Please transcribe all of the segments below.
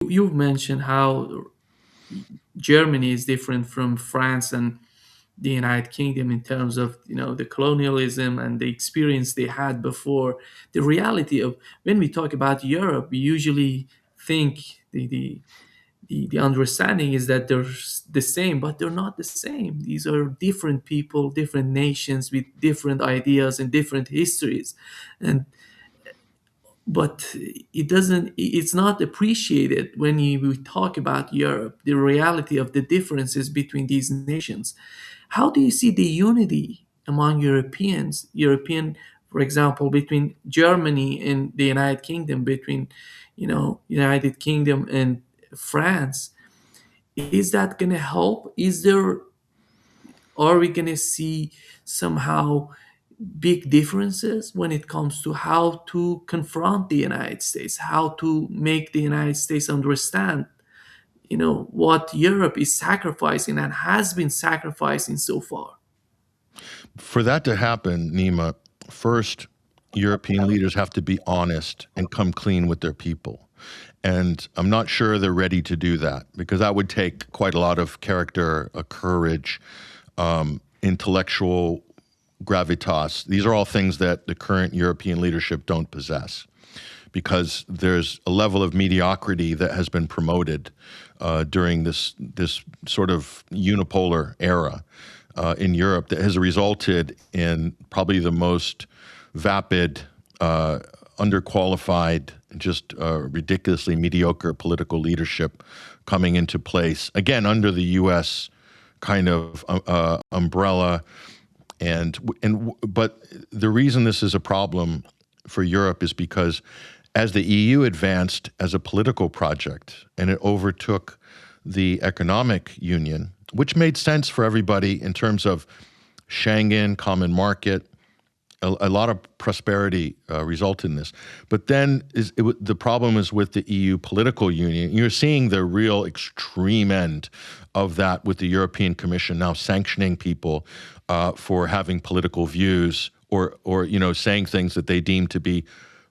You've mentioned how Germany is different from France and the United Kingdom in terms of the colonialism and the experience they had before. The reality of when we talk about Europe, we usually think the understanding is that they're the same, but they're not the same. These are different people, different nations with different ideas and different histories, and but it's not appreciated when we talk about Europe, the reality of the differences between these nations. How do you see the unity among European, for example, between Germany and the United Kingdom, between United Kingdom and France? Is that going to help? Are we going to see somehow big differences when it comes to how to confront the United States, how to make the United States understand, what Europe is sacrificing and has been sacrificing so far? For that to happen, Nima, first, European leaders have to be honest and come clean with their people. And I'm not sure they're ready to do that because that would take quite a lot of character, courage, intellectual gravitas. These are all things that the current European leadership don't possess because there's a level of mediocrity that has been promoted during this sort of unipolar era in Europe that has resulted in probably the most vapid, underqualified, just ridiculously mediocre political leadership coming into place, again, under the U.S. kind of umbrella. But the reason this is a problem for Europe is because as the EU advanced as a political project and it overtook the economic union, which made sense for everybody in terms of Schengen, common market, a lot of prosperity resulted in this. But then the problem is with the EU political union. You're seeing the real extreme end of that with the European Commission now sanctioning people for having political views or saying things that they deem to be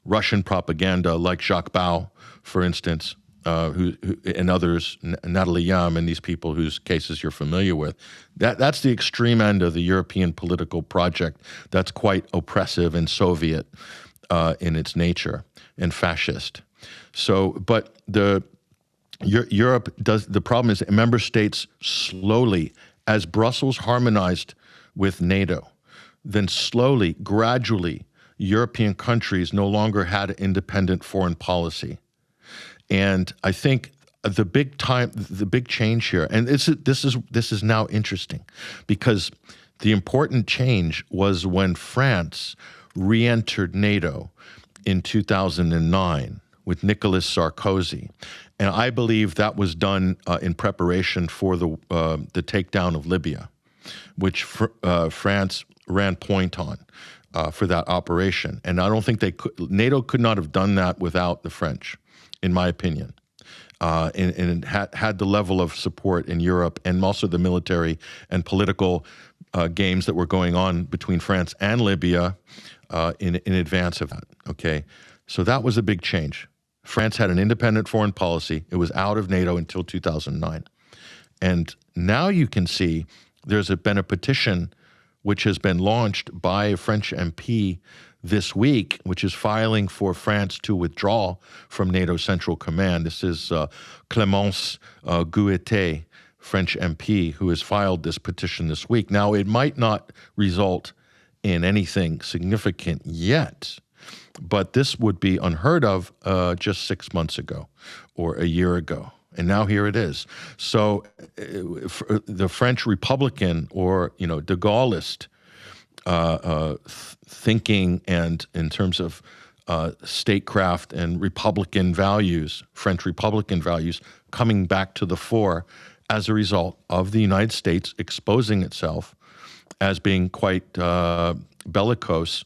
Russian propaganda, like Jacques Bau, for instance, and others, Natalie Yam, and these people whose cases you're familiar with. That's the extreme end of the European political project. That's quite oppressive and Soviet in its nature and fascist. So, but Europe does. The problem is member states slowly, as Brussels harmonized with NATO, then slowly, gradually, European countries no longer had independent foreign policy. And I think the big change here, and this is now interesting, because the important change was when France re-entered NATO in 2009 with Nicolas Sarkozy, and I believe that was done in preparation for the takedown of Libya, which France ran point on for that operation. And I don't think NATO could not have done that without the French, in my opinion. And it had the level of support in Europe and also the military and political games that were going on between France and Libya in advance of that, okay? So that was a big change. France had an independent foreign policy. It was out of NATO until 2009. And now you can see there's been a petition which has been launched by a French MP this week, which is filing for France to withdraw from NATO Central Command. This is Clémence Goueté, French MP, who has filed this petition this week. Now, it might not result in anything significant yet, but this would be unheard of just 6 months ago or a year ago. And now here it is. So the French Republican or, de Gaulleist thinking and in terms of statecraft and Republican values, French Republican values, coming back to the fore as a result of the United States exposing itself as being quite bellicose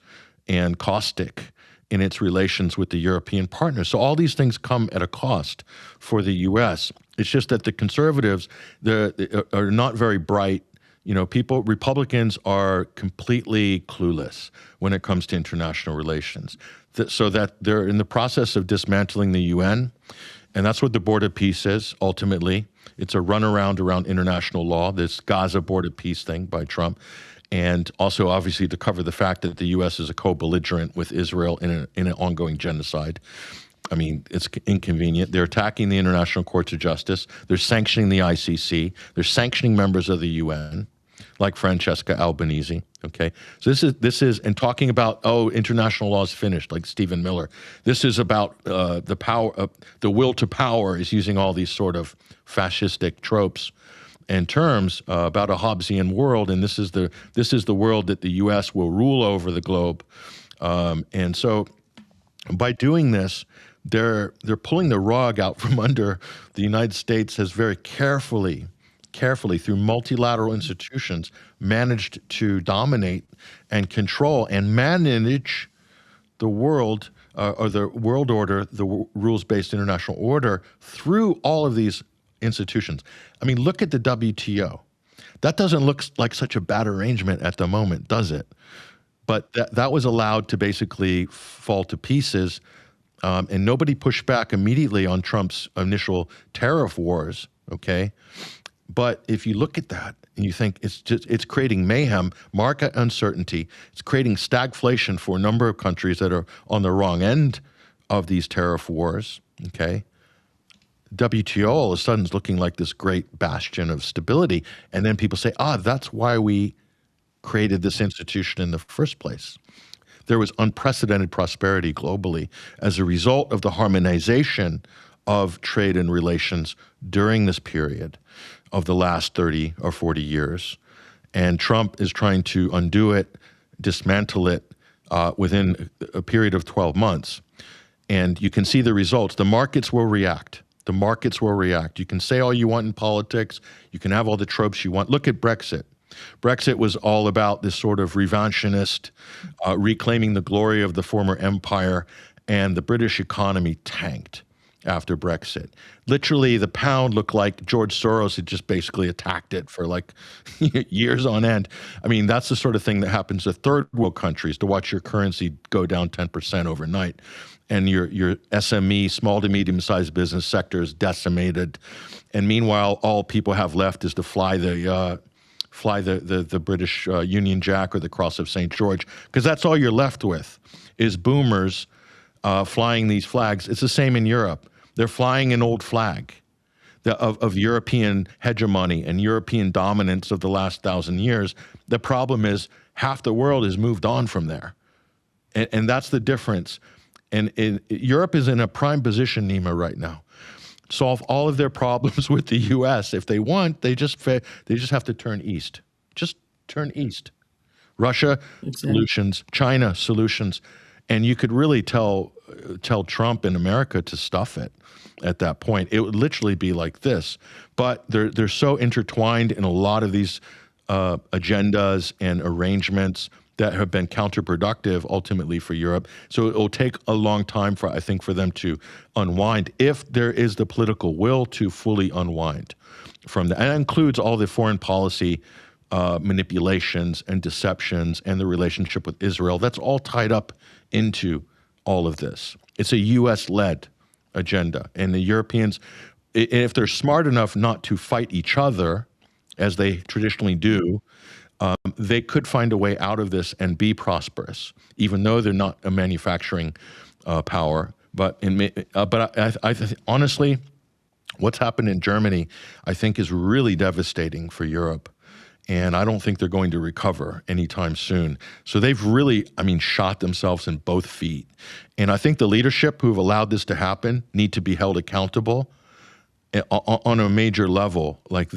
and caustic in its relations with the European partners. So all these things come at a cost for the U.S. It's just that the conservatives are not very bright. Republicans are completely clueless when it comes to international relations. So that they're in the process of dismantling the UN And that's what the Board of Peace is, ultimately. It's a runaround around international law, this Gaza Board of Peace thing by Trump. And also, obviously, to cover the fact that the U.S. is a co-belligerent with Israel in an ongoing genocide. I mean, it's inconvenient. They're attacking the International Courts of Justice. They're sanctioning the ICC. They're sanctioning members of the UN, like Francesca Albanese. Okay, so this is, and talking about, oh, international law is finished, like Stephen Miller. This is about the power, the will to power is using all these sort of fascistic tropes and terms about a Hobbesian world, and this is the world that the U.S. will rule over the globe, and so by doing this, they're pulling the rug out from under the United States has very carefully through multilateral institutions managed to dominate and control and manage the world or the world order, the rules-based international order through all of these institutions. I mean, look at the WTO. That doesn't look like such a bad arrangement at the moment, does it? But that was allowed to basically fall to pieces, and nobody pushed back immediately on Trump's initial tariff wars, okay? But if you look at that and you think it's creating mayhem, market uncertainty, it's creating stagflation for a number of countries that are on the wrong end of these tariff wars, okay? WTO all of a sudden is looking like this great bastion of stability. And then people say, that's why we created this institution in the first place. There was unprecedented prosperity globally as a result of the harmonization of trade and relations during this period of the last 30 or 40 years. And Trump is trying to undo it, dismantle it within a period of 12 months. And you can see the results. The markets will react. The markets will react. You can say all you want in politics. You can have all the tropes you want. Look at Brexit. Brexit was all about this sort of revanchist, reclaiming the glory of the former empire, and the British economy tanked after Brexit. Literally, the pound looked like George Soros had just basically attacked it for like years on end. I mean, that's the sort of thing that happens to third world countries, to watch your currency go down 10% overnight. And your SME, small to medium-sized business sector is decimated. And meanwhile, all people have left is to fly the British Union Jack or the Cross of St. George, because that's all you're left with is boomers flying these flags. It's the same in Europe. They're flying an old flag of European hegemony and European dominance of the last 1,000 years. The problem is half the world has moved on from there. And that's the difference. And Europe is in a prime position, Nima, right now. Solve all of their problems with the U.S. If they want, they just have to turn east. Just turn east. Russia, solutions. China, solutions. And you could really tell Trump and America to stuff it at that point. It would literally be like this. But they're so intertwined in a lot of these agendas and arrangements that have been counterproductive ultimately for Europe. So it will take a long time for them to unwind, if there is the political will to fully unwind from that. And that includes all the foreign policy manipulations and deceptions and the relationship with Israel. That's all tied up into all of this. It's a U.S.-led agenda. And the Europeans, if they're smart enough not to fight each other, as they traditionally do, they could find a way out of this and be prosperous, even though they're not a manufacturing power. But honestly, what's happened in Germany, I think, is really devastating for Europe. And I don't think they're going to recover anytime soon. So they've really, shot themselves in both feet. And I think the leadership who've allowed this to happen need to be held accountable on a major level. Like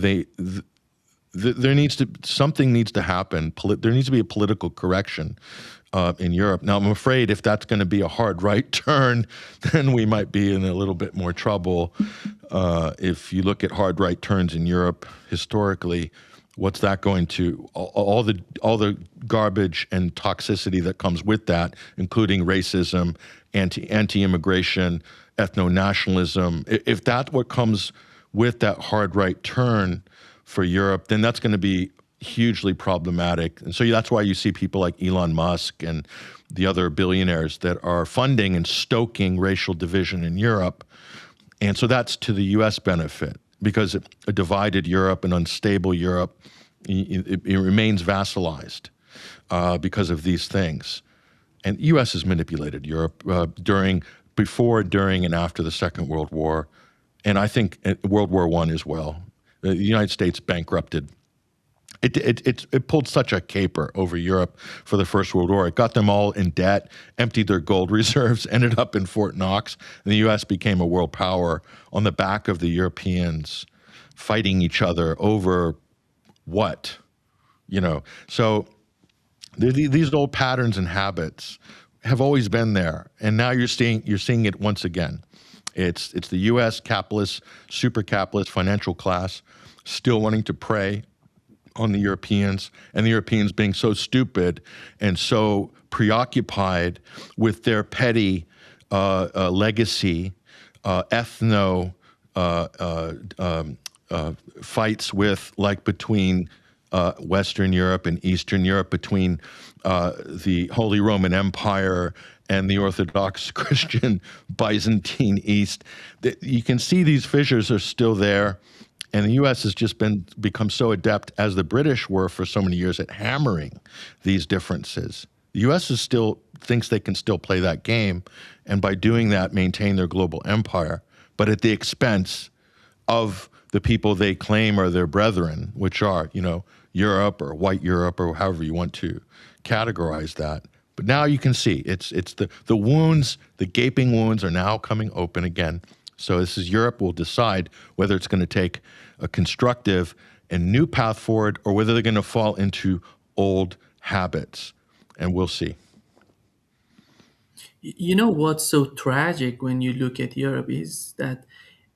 something needs to happen. There needs to be a political correction in Europe. Now, I'm afraid if that's going to be a hard right turn, then we might be in a little bit more trouble. If you look at hard right turns in Europe historically, what's that going to, all the garbage and toxicity that comes with that, including racism, anti-immigration, ethno-nationalism. If that's what comes with that hard right turn for Europe, then that's going to be hugely problematic. And so that's why you see people like Elon Musk and the other billionaires that are funding and stoking racial division in Europe. And so that's to the U.S. benefit because a divided Europe, an unstable Europe, it remains vassalized because of these things. And the U.S. has manipulated Europe before, during, and after the Second World War, and I think World War I as well. The United States bankrupted. It pulled such a caper over Europe for the First World War. It got them all in debt, emptied their gold reserves, ended up in Fort Knox, and the U.S. became a world power on the back of the Europeans fighting each other over what, So these old patterns and habits have always been there, and now you're seeing it once again. It's the U.S. capitalist, super capitalist financial class still wanting to prey on the Europeans, and the Europeans being so stupid and so preoccupied with their petty legacy, ethno fights between Western Europe and Eastern Europe, between the Holy Roman Empire and the Orthodox Christian Byzantine East. You can see these fissures are still there. And the U.S. has just become so adept, as the British were for so many years, at hammering these differences. The U.S. thinks they can still play that game, and by doing that, maintain their global empire, but at the expense of the people they claim are their brethren, which are, Europe or white Europe or however you want to categorize that. But now you can see it's the wounds, the gaping wounds are now coming open again. So this is Europe will decide whether it's going to take a constructive and new path forward or whether they're going to fall into old habits. And we'll see. You know what's so tragic when you look at Europe is that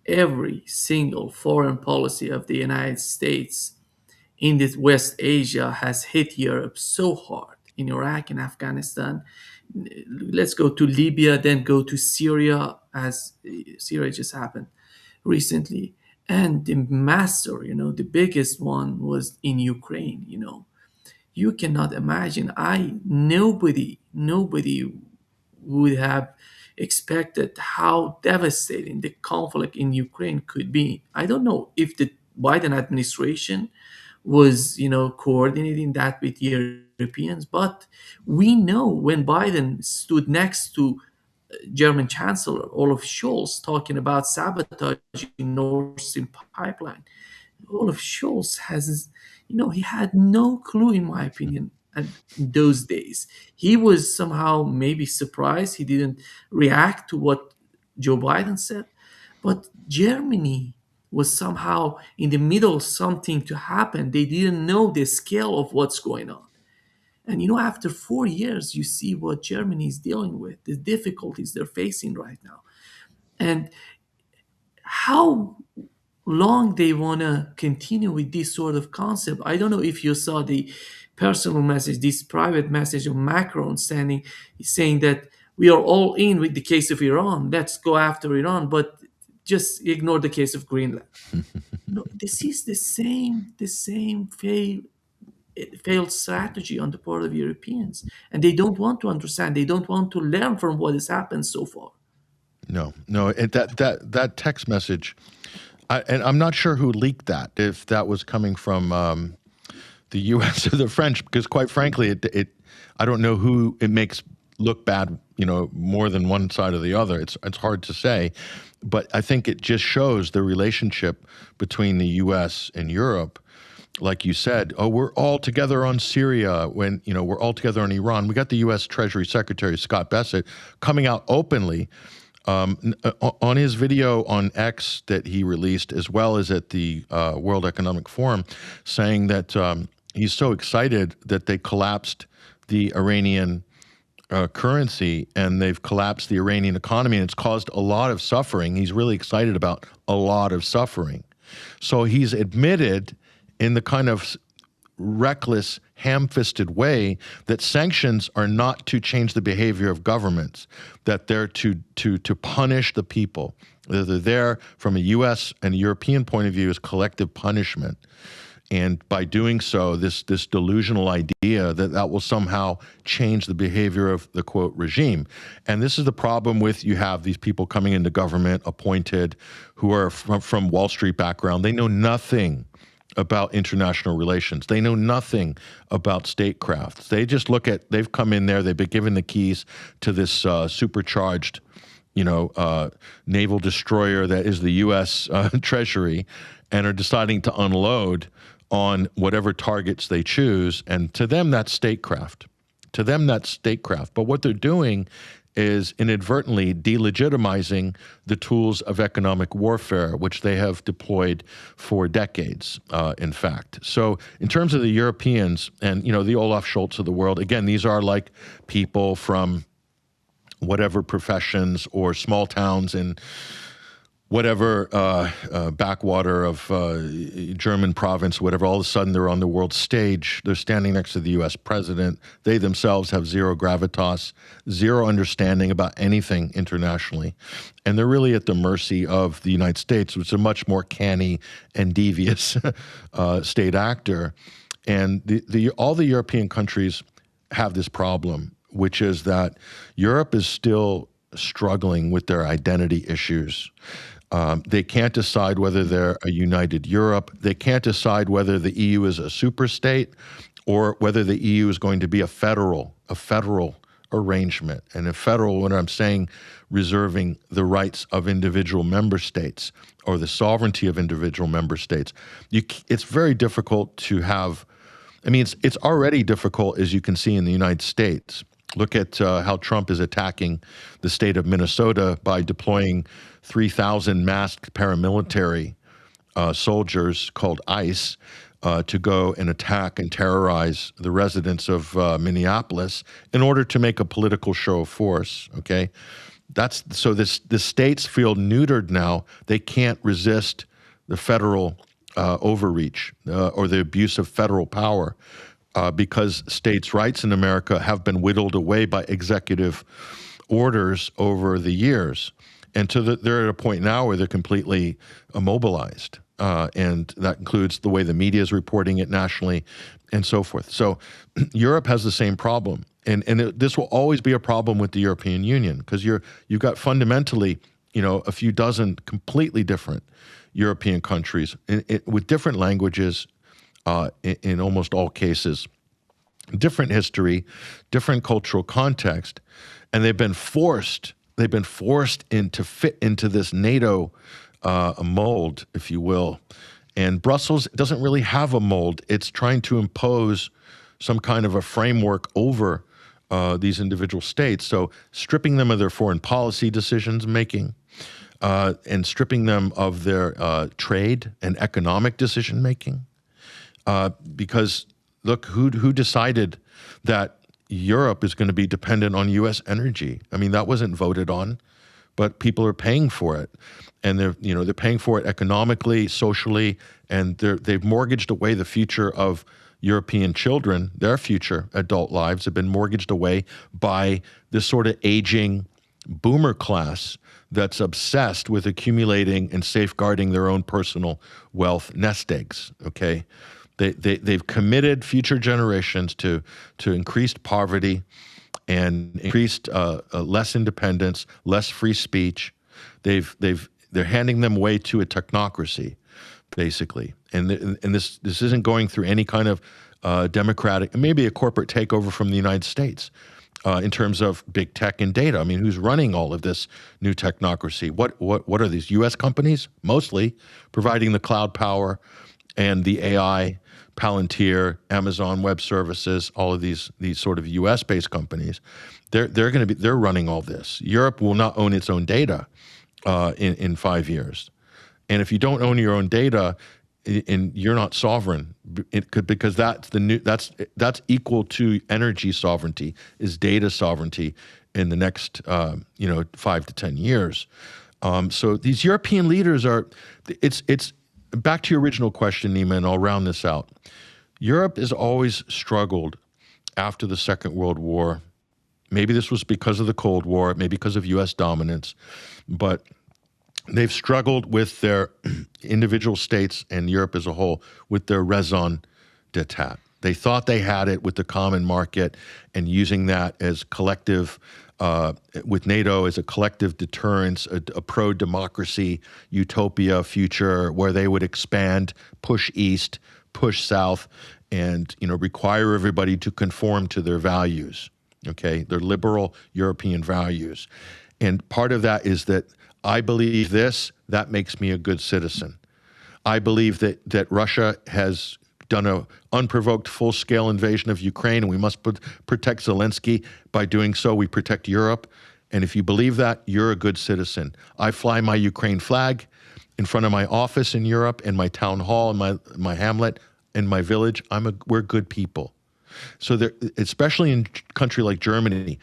every single foreign policy of the United States in this West Asia has hit Europe so hard. In Iraq and Afghanistan, let's go to Libya, then go to Syria, as Syria just happened recently. And the master, the biggest one was in Ukraine. You cannot imagine. Nobody would have expected how devastating the conflict in Ukraine could be. I don't know if the Biden administration was, coordinating that with Europeans, but we know when Biden stood next to German Chancellor Olaf Scholz talking about sabotaging Nord Stream pipeline. Olaf Scholz he had no clue, in my opinion, at those days. He was somehow maybe surprised. He didn't react to what Joe Biden said. But Germany was somehow in the middle of something to happen. They didn't know the scale of what's going on. And after 4 years, you see what Germany is dealing with, the difficulties they're facing right now. And how long they want to continue with this sort of concept. I don't know if you saw the personal message, this private message of Macron saying that we are all in with the case of Iran. Let's go after Iran, but just ignore the case of Greenland. No, this is the same failed strategy on the part of Europeans, and they don't want to understand. They don't want to learn from what has happened so far. No, that text message, and I'm not sure who leaked that. If that was coming from the U.S. or the French, because quite frankly, I don't know who it makes look bad. More than one side or the other. It's hard to say, but I think it just shows the relationship between the U.S. and Europe. Like you said, we're all together on Syria when, we're all together on Iran. We got the U.S. Treasury Secretary, Scott Bessent, coming out openly on his video on X that he released, as well as at the World Economic Forum, saying that he's so excited that they collapsed the Iranian currency and they've collapsed the Iranian economy, and it's caused a lot of suffering. He's really excited about a lot of suffering. So he's admitted in the kind of reckless, ham-fisted way that sanctions are not to change the behavior of governments, that they're to punish the people. They're there from a U.S. and a European point of view as collective punishment. And by doing so, this delusional idea that that will somehow change the behavior of the quote regime. And this is the problem with, you have these people coming into government appointed who are from Wall Street background. They know nothing about international relations. They know nothing about statecraft. They just look at, they've come in there, they've been given the keys to this supercharged, naval destroyer that is the U.S. Treasury, and are deciding to unload on whatever targets they choose. And to them, that's statecraft. To them, that's statecraft. But what they're doing is inadvertently delegitimizing the tools of economic warfare, which they have deployed for decades, in fact. So in terms of the Europeans and, the Olaf Scholz of the world, again, these are like people from whatever professions or small towns in whatever backwater of German province, whatever, all of a sudden they're on the world stage. They're standing next to the U.S. president. They themselves have zero gravitas, zero understanding about anything internationally. And they're really at the mercy of the United States, which is a much more canny and devious state actor. And all the European countries have this problem, which is that Europe is still struggling with their identity issues. They can't decide whether they're a united Europe. They can't decide whether the EU is a superstate or whether the EU is going to be a federal arrangement. And a federal, when I'm saying reserving the rights of individual member states or the sovereignty of individual member states, it's very difficult to have. I mean, it's already difficult, as you can see in the United States. Look at how Trump is attacking the state of Minnesota by deploying 3,000 masked paramilitary soldiers called ICE to go and attack and terrorize the residents of Minneapolis in order to make a political show of force. Okay, so the states feel neutered now. They can't resist the federal overreach or the abuse of federal power. Because states' rights in America have been whittled away by executive orders over the years. And they're at a point now where they're completely immobilized. And that includes the way the media is reporting it nationally and so forth. So Europe has the same problem. And this will always be a problem with the European Union, because you've got fundamentally, a few dozen completely different European countries with different languages, in almost all cases, different history, different cultural context, and they've been forced to fit into this NATO mold, if you will. And Brussels doesn't really have a mold. It's trying to impose some kind of a framework over these individual states. So stripping them of their foreign policy decisions making, and stripping them of their trade and economic decision making. Because look, who decided that Europe is going to be dependent on U.S. energy? I mean, that wasn't voted on, but people are paying for it, and they're paying for it economically, socially, and they've mortgaged away the future of European children. Their future adult lives have been mortgaged away by this sort of aging boomer class that's obsessed with accumulating and safeguarding their own personal wealth nest eggs. Okay. They've committed future generations to increased poverty and increased less independence, less free speech. They're handing them way to a technocracy, basically. And this isn't going through any kind of democratic, maybe a corporate takeover from the United States in terms of big tech and data. I mean, who's running all of this new technocracy? What are these U.S. companies, mostly, providing the cloud power and the AI? Palantir, Amazon Web Services, all of these sort of U.S.-based companies, they're running all this. Europe will not own its own data in 5 years, and if you don't own your own data, you're not sovereign. Because that's equal to energy sovereignty, is data sovereignty in the next 5 to 10 years. So these European leaders it's. Back to your original question, Nima, and I'll round this out. Europe has always struggled after the Second World War. Maybe this was because of the Cold War, maybe because of U.S. dominance, but They've struggled with their individual states and Europe as a whole with their raison d'etat. They thought they had it with the common market and using that as collective, with NATO as a collective deterrence, a pro democracy utopia future where they would expand, push east, push south, and require everybody to conform to their values. Okay, their liberal European values. And part of that is that I believe this, that makes me a good citizen. I believe that Russia has done an unprovoked full-scale invasion of Ukraine, and we must protect Zelensky. By doing so, we protect Europe. And if you believe that, you're a good citizen. I fly my Ukraine flag in front of my office in Europe, in my town hall, in my hamlet, in my village. We're good people. So there, especially in a country like Germany,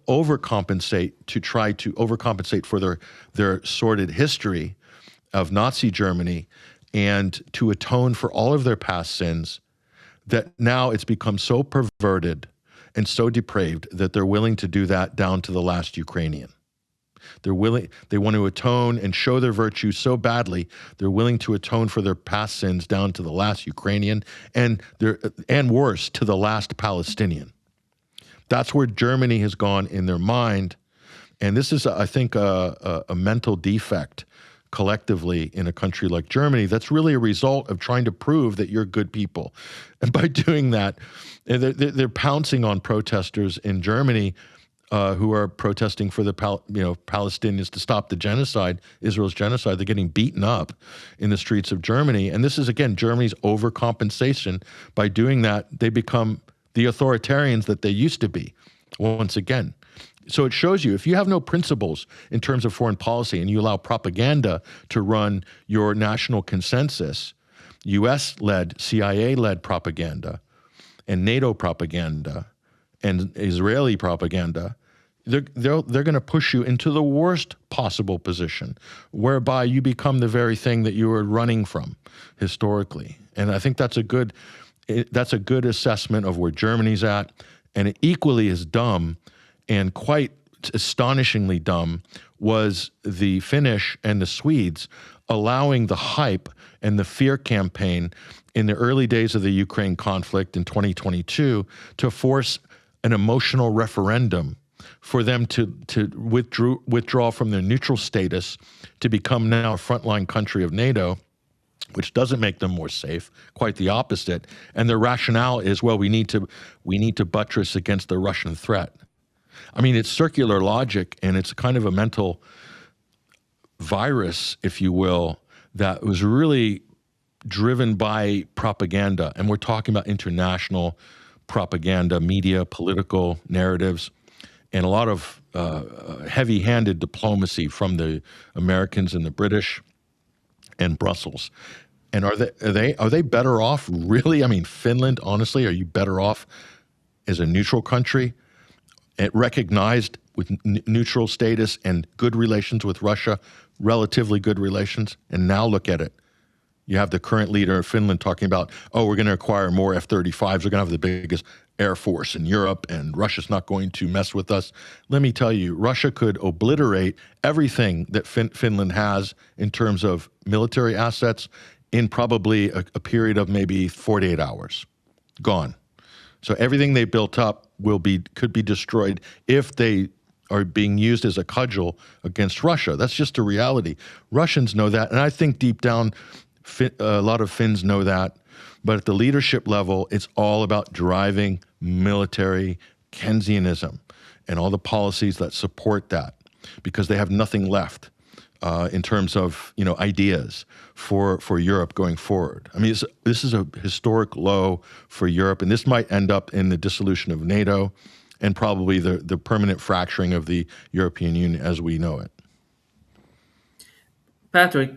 overcompensate to try to overcompensate for their sordid history of Nazi Germany and to atone for all of their past sins, that now it's become so perverted and so depraved that they're willing to do that down to the last Ukrainian. They want to atone and show their virtue so badly, they're willing to atone for their past sins down to the last Ukrainian and worse, to the last Palestinian. That's where Germany has gone in their mind. And this is, I think, a mental defect collectively in a country like Germany that's really a result of trying to prove that you're good people. And by doing that, they're pouncing on protesters in Germany who are protesting for the Palestinians to stop the genocide, Israel's genocide. They're getting beaten up in the streets of Germany. And this is, again, Germany's overcompensation. By doing that, they become the authoritarians that they used to be, once again. So it shows you, if you have no principles in terms of foreign policy and you allow propaganda to run your national consensus, US-led, CIA-led propaganda, and NATO propaganda, and Israeli propaganda, they're going to push you into the worst possible position, whereby you become the very thing that you were running from historically. And I think that's a good assessment of where Germany's at. And equally as dumb and quite astonishingly dumb was the Finnish and the Swedes allowing the hype and the fear campaign in the early days of the Ukraine conflict in 2022 to force an emotional referendum for them to withdraw from their neutral status to become now a frontline country of NATO, which doesn't make them more safe, quite the opposite. And their rationale is, well, we need to buttress against the Russian threat. I mean, it's circular logic, and it's kind of a mental virus, if you will, that was really driven by propaganda. And we're talking about international propaganda, media, political narratives, and a lot of heavy-handed diplomacy from the Americans and the British and Brussels. And are they better off, really? I mean, Finland, honestly, are you better off as a neutral country, recognized with neutral status and good relations with Russia, relatively good relations? And now look at it. You have the current leader of Finland talking about, oh, we're going to acquire more F-35s. We're going to have the biggest air force in Europe, and Russia's not going to mess with us. Let me tell you, Russia could obliterate everything that Finland has in terms of military assets in probably a period of maybe 48 hours. Gone. So everything they built up could be destroyed if they are being used as a cudgel against Russia. That's just a reality. Russians know that, and I think deep down, a lot of Finns know that. But at the leadership level, it's all about driving military Keynesianism and all the policies that support that, because they have nothing left in terms of ideas for Europe going forward. I mean, this is a historic low for Europe, and this might end up in the dissolution of NATO and probably the permanent fracturing of the European Union as we know it. Patrick,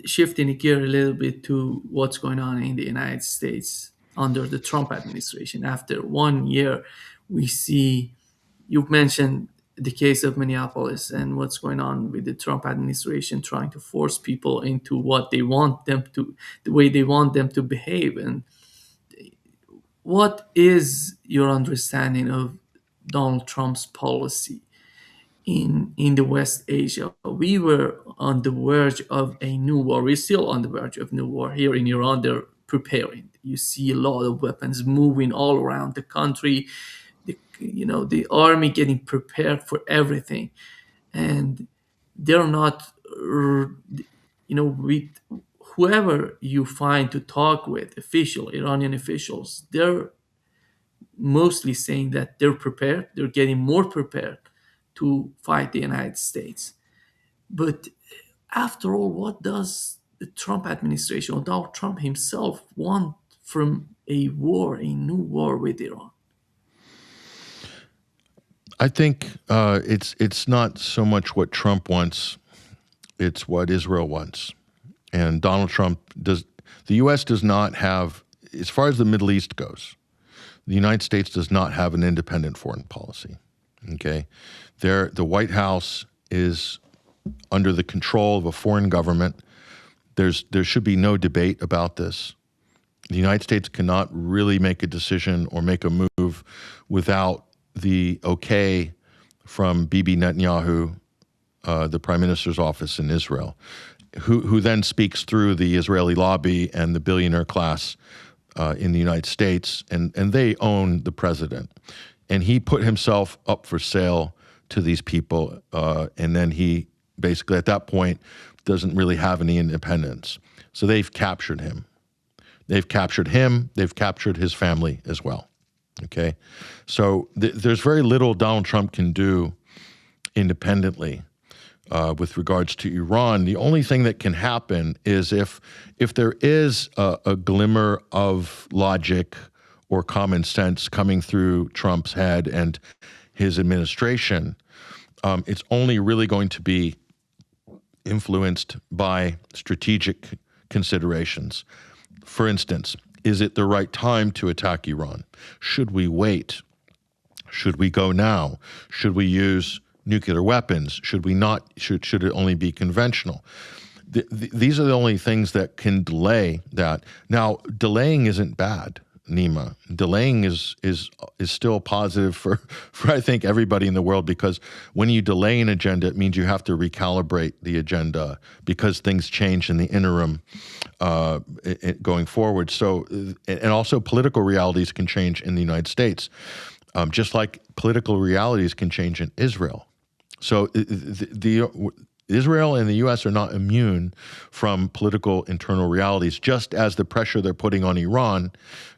shifting gear a little bit to what's going on in the United States under the Trump administration. After 1 year, we see, you've mentioned the case of Minneapolis and what's going on with the Trump administration trying to force people into what they want them to, the way they want them to behave. And what is your understanding of Donald Trump's policy in the West Asia? We were on the verge of a new war. We're still on the verge of new war here in Iran. They're preparing. You see a lot of weapons moving all around the country. The army getting prepared for everything, and they're not, with whoever you find to talk with, Iranian officials, they're mostly saying that they're prepared. They're getting more prepared to fight the United States. But after all, what does the Trump administration or Donald Trump himself want from a war, a new war with Iran? I think it's not so much what Trump wants; it's what Israel wants. And Donald Trump does. The U.S. does not have, as far as the Middle East goes, the United States does not have an independent foreign policy. Okay, the White House is under the control of a foreign government. There should be no debate about this. The United States cannot really make a decision or make a move without the okay from Bibi Netanyahu, the Prime Minister's office in Israel, who then speaks through the Israeli lobby and the billionaire class in the United States, and they own the president. And he put himself up for sale to these people, and then he basically at that point doesn't really have any independence. So they've captured him. They've captured him. They've captured his family as well. Okay, so there's very little Donald Trump can do independently with regards to Iran. The only thing that can happen is if there is a glimmer of logic or common sense coming through Trump's head and his administration, it's only really going to be influenced by strategic considerations. For instance, is it the right time to attack Iran? Should we wait? Should we go now? Should we use nuclear weapons? Should we not? Should it only be conventional? These are the only things that can delay that. Now, delaying isn't bad, Nima. Delaying is still positive for I think everybody in the world, because when you delay an agenda, it means you have to recalibrate the agenda because things change in the interim going forward. So, and also political realities can change in the United States, just like political realities can change in Israel. So Israel and the U.S. are not immune from political internal realities, just as the pressure they're putting on Iran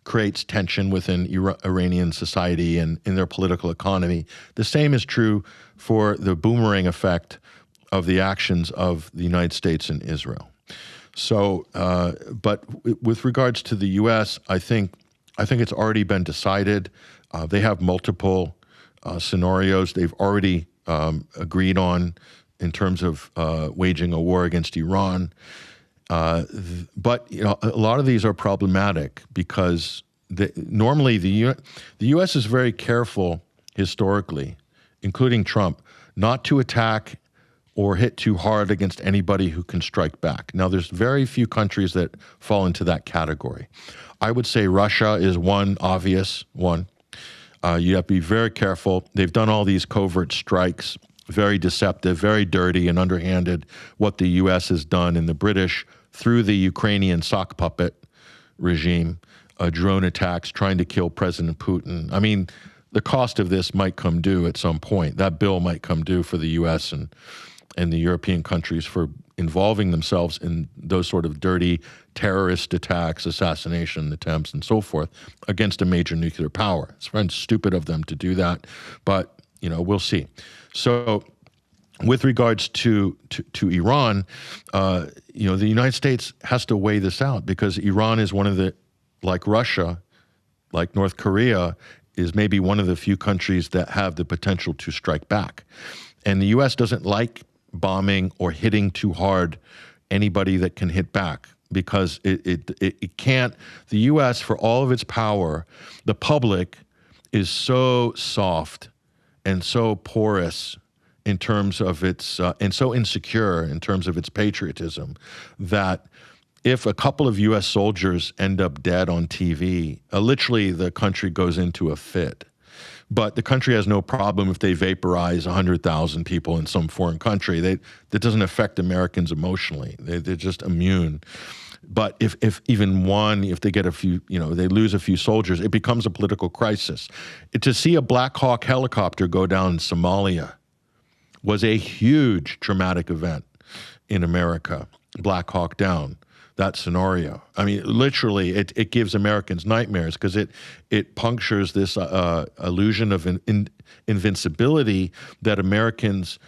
creates tension within Iranian society and in their political economy. The same is true for the boomerang effect of the actions of the United States and Israel. So, but with regards to the U.S., I think it's already been decided. They have multiple scenarios they've already agreed on in terms of waging a war against Iran. But a lot of these are problematic because normally the U.S. is very careful historically, including Trump, not to attack or hit too hard against anybody who can strike back. Now, there's very few countries that fall into that category. I would say Russia is one obvious one. You have to be very careful. They've done all these covert strikes, very deceptive, very dirty and underhanded, what the U.S. has done and the British through the Ukrainian sock puppet regime, drone attacks, trying to kill President Putin. I mean, the cost of this might come due at some point. That bill might come due for the U.S. and the European countries for involving themselves in those sort of dirty terrorist attacks, assassination attempts, and so forth against a major nuclear power. It's very stupid of them to do that, but we'll see. So, with regards to Iran, the United States has to weigh this out because Iran is one of the, like Russia, like North Korea, is maybe one of the few countries that have the potential to strike back. And the U.S. doesn't like bombing or hitting too hard anybody that can hit back because it can't. The U.S., for all of its power, the public is so soft and so porous in terms of its, and so insecure in terms of its patriotism, that if a couple of U.S. soldiers end up dead on TV, literally the country goes into a fit. But the country has no problem if they vaporize 100,000 people in some foreign country. That doesn't affect Americans emotionally. They're just immune. But if even one, if they get a few, they lose a few soldiers, it becomes a political crisis. To see a Black Hawk helicopter go down in Somalia was a huge traumatic event in America. Black Hawk Down, that scenario. I mean, literally, it gives Americans nightmares because it punctures this illusion of invincibility that Americans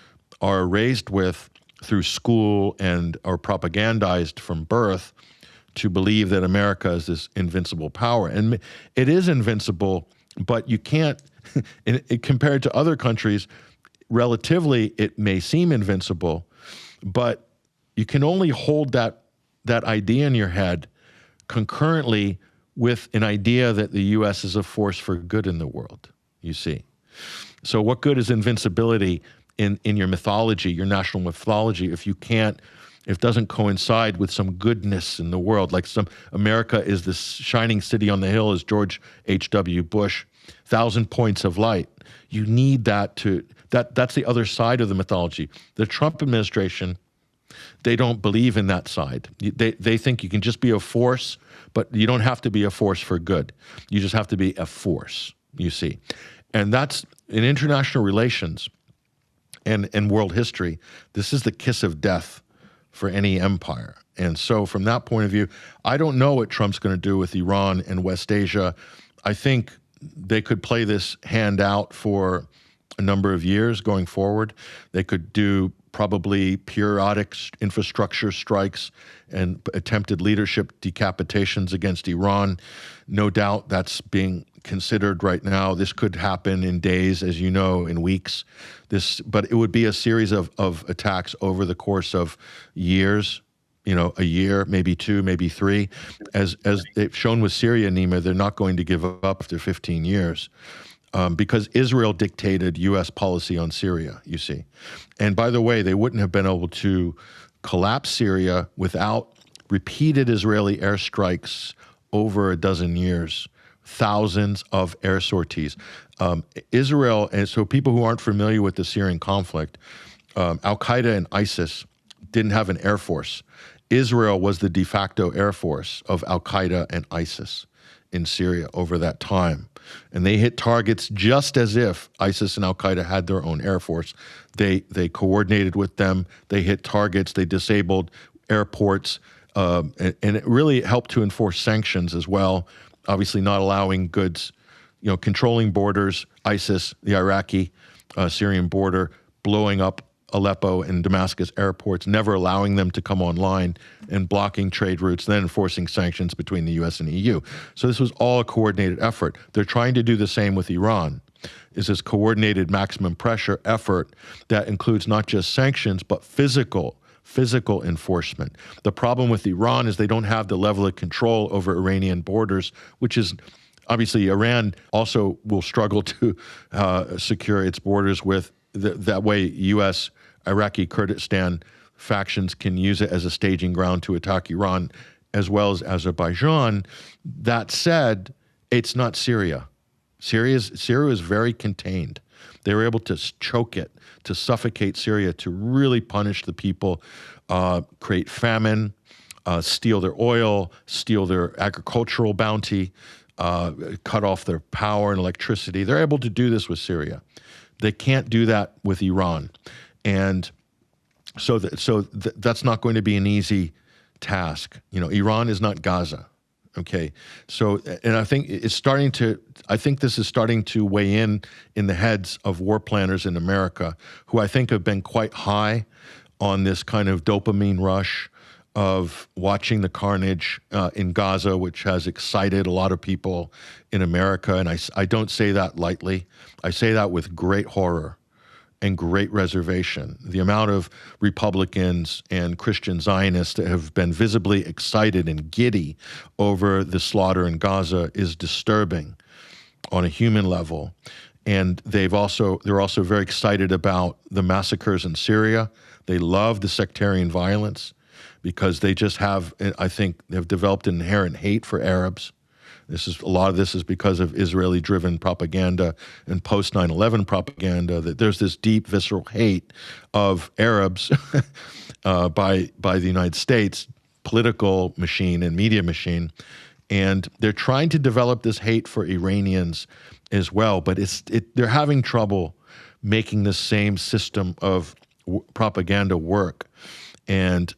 are raised with through school and are propagandized from birth to believe that America is this invincible power. And it is invincible, but you can't, compared to other countries, relatively, it may seem invincible, but you can only hold that idea in your head concurrently with an idea that the U.S. is a force for good in the world, you see. So what good is invincibility in your mythology, your national mythology, if it doesn't coincide with some goodness in the world, like America is this shining city on the hill, as George H.W. Bush, 1,000 points of light. You need that's the other side of the mythology. The Trump administration, they don't believe in that side. They think you can just be a force, but you don't have to be a force for good. You just have to be a force, you see. And that's, in international relations and world history, this is the kiss of death for any empire. And so from that point of view, I don't know what Trump's going to do with Iran and West Asia. I think they could play this hand out for a number of years going forward. They could do probably periodic infrastructure strikes and attempted leadership decapitations against Iran. No doubt that's being considered right now. This could happen in days, as you know, in weeks. But it would be a series of attacks over the course of years, a year, maybe two, maybe three. As they've shown with Syria, Nima, they're not going to give up after 15 years. Because Israel dictated U.S. policy on Syria, you see. And by the way, they wouldn't have been able to collapse Syria without repeated Israeli airstrikes over a dozen years, thousands of air sorties. Israel, and so people who aren't familiar with the Syrian conflict, Al-Qaeda and ISIS didn't have an air force. Israel was the de facto air force of Al-Qaeda and ISIS in Syria over that time. And they hit targets just as if ISIS and Al-Qaeda had their own air force. They coordinated with them. They hit targets. They disabled airports. And it really helped to enforce sanctions as well, obviously not allowing goods, controlling borders, ISIS, the Iraqi, Syrian border, blowing up Aleppo and Damascus airports, never allowing them to come online and blocking trade routes, then enforcing sanctions between the U.S. and EU. So this was all a coordinated effort. They're trying to do the same with Iran, is this coordinated maximum pressure effort that includes not just sanctions, but physical enforcement. The problem with Iran is they don't have the level of control over Iranian borders, which is obviously Iran also will struggle to secure its borders with that way U.S. Iraqi Kurdistan factions can use it as a staging ground to attack Iran as well as Azerbaijan. That said, it's not Syria. Syria is very contained. They were able to choke it, to suffocate Syria, to really punish the people, create famine, steal their oil, steal their agricultural bounty, cut off their power and electricity. They're able to do this with Syria. They can't do that with Iran. And so that's not going to be an easy task. Iran is not Gaza. Okay. So, and I think this is starting to weigh in the heads of war planners in America, who I think have been quite high on this kind of dopamine rush of watching the carnage in Gaza, which has excited a lot of people in America. And I don't say that lightly. I say that with great horror and great reservation. The amount of Republicans and Christian Zionists that have been visibly excited and giddy over the slaughter in Gaza is disturbing on a human level. And they're also very excited about the massacres in Syria. They love the sectarian violence, because they just have, I think, they've developed an inherent hate for Arabs. A lot of this is because of Israeli-driven propaganda and post 9/11 propaganda, that there's this deep visceral hate of Arabs by the United States political machine and media machine, and they're trying to develop this hate for Iranians as well. But they're having trouble making the same system of propaganda work. And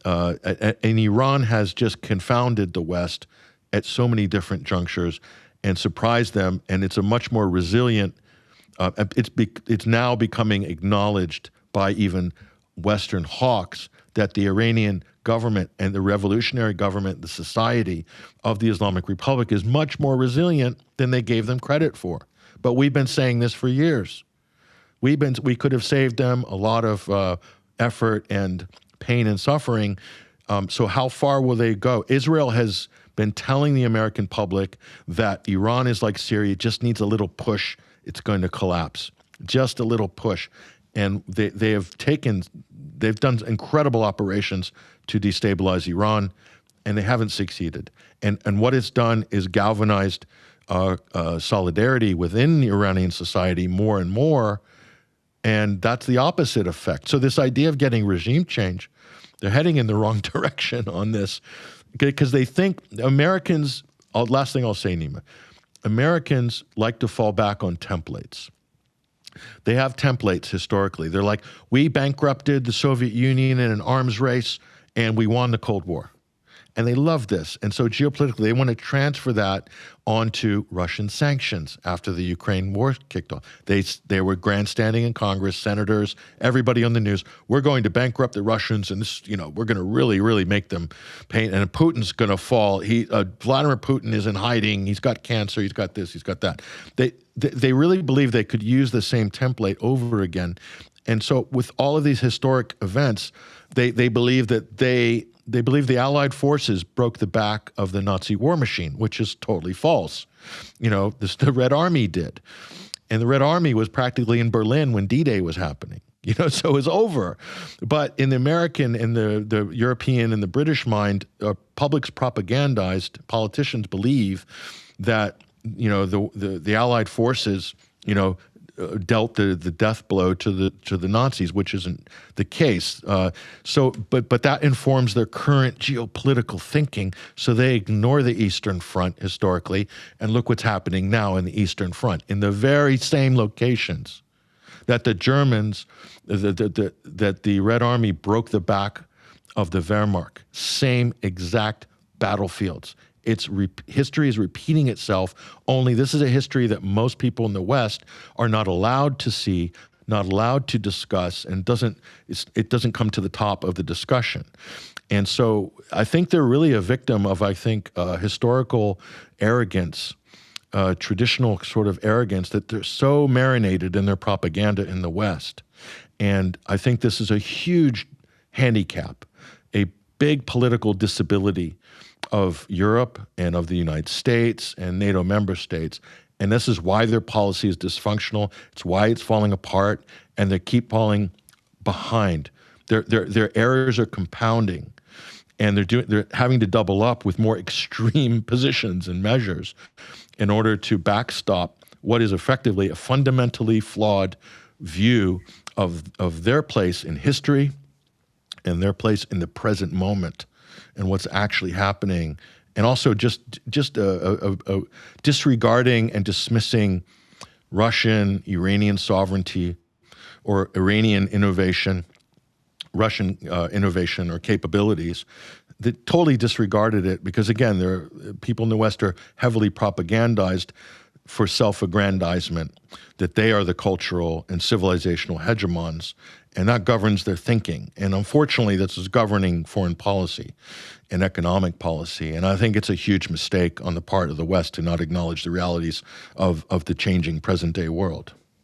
Iran has just confounded the West at so many different junctures and surprised them. And it's a much more resilient. It's now becoming acknowledged by even Western hawks that the Iranian government and the revolutionary government, the society of the Islamic Republic, is much more resilient than they gave them credit for. But we've been saying this for years. We could have saved them a lot of effort and pain and suffering. So how far will they go? Israel has been telling the American public that Iran is like Syria, just needs a little push, it's going to collapse. Just a little push. And they've done incredible operations to destabilize Iran, and they haven't succeeded. And what it's done is galvanized solidarity within the Iranian society more and more, and that's the opposite effect. So this idea of getting regime change, they're heading in the wrong direction on this, because they think Americans, last thing I'll say, Nima, Americans like to fall back on templates. They have templates historically. They're like, we bankrupted the Soviet Union in an arms race and we won the Cold War. And they love this. And so geopolitically, they want to transfer that onto Russian sanctions after the Ukraine war kicked off. They were grandstanding in Congress, senators, everybody on the news. We're going to bankrupt the Russians, and this, we're going to really, really make them pay. And Putin's going to fall. Vladimir Putin is in hiding. He's got cancer. He's got this. He's got that. They really believe they could use the same template over again. And so with all of these historic events, they believe that they believe the Allied forces broke the back of the Nazi war machine, which is totally false. The Red Army did. And the Red Army was practically in Berlin when D-Day was happening. So it was over. But in the American, in the European, and the British mind, public's propagandized, politicians believe that, the Allied forces, dealt the death blow to the Nazis, which isn't the case. But that informs their current geopolitical thinking. So they ignore the Eastern Front historically, and look what's happening now in the Eastern Front, in the very same locations that the Germans, that the Red Army broke the back of the Wehrmacht. Same exact battlefields. History is repeating itself, only this is a history that most people in the West are not allowed to see, not allowed to discuss, and it doesn't come to the top of the discussion. And so I think they're really a victim of, historical arrogance, traditional sort of arrogance, that they're so marinated in their propaganda in the West. And I think this is a huge handicap, a big political disability of Europe and of the United States and NATO member states. And this is why their policy is dysfunctional. It's why it's falling apart, and they keep falling behind. Their errors are compounding, and they're having to double up with more extreme positions and measures in order to backstop what is effectively a fundamentally flawed view of their place in history and their place in the present moment and what's actually happening, and also just disregarding and dismissing Russian, Iranian sovereignty, or Iranian innovation, Russian innovation or capabilities. That totally disregarded it because, again, people in the West are heavily propagandized for self-aggrandizement, that they are the cultural and civilizational hegemons, and that governs their thinking. And unfortunately, this is governing foreign policy and economic policy. And I think it's a huge mistake on the part of the West to not acknowledge the realities of the changing present-day world.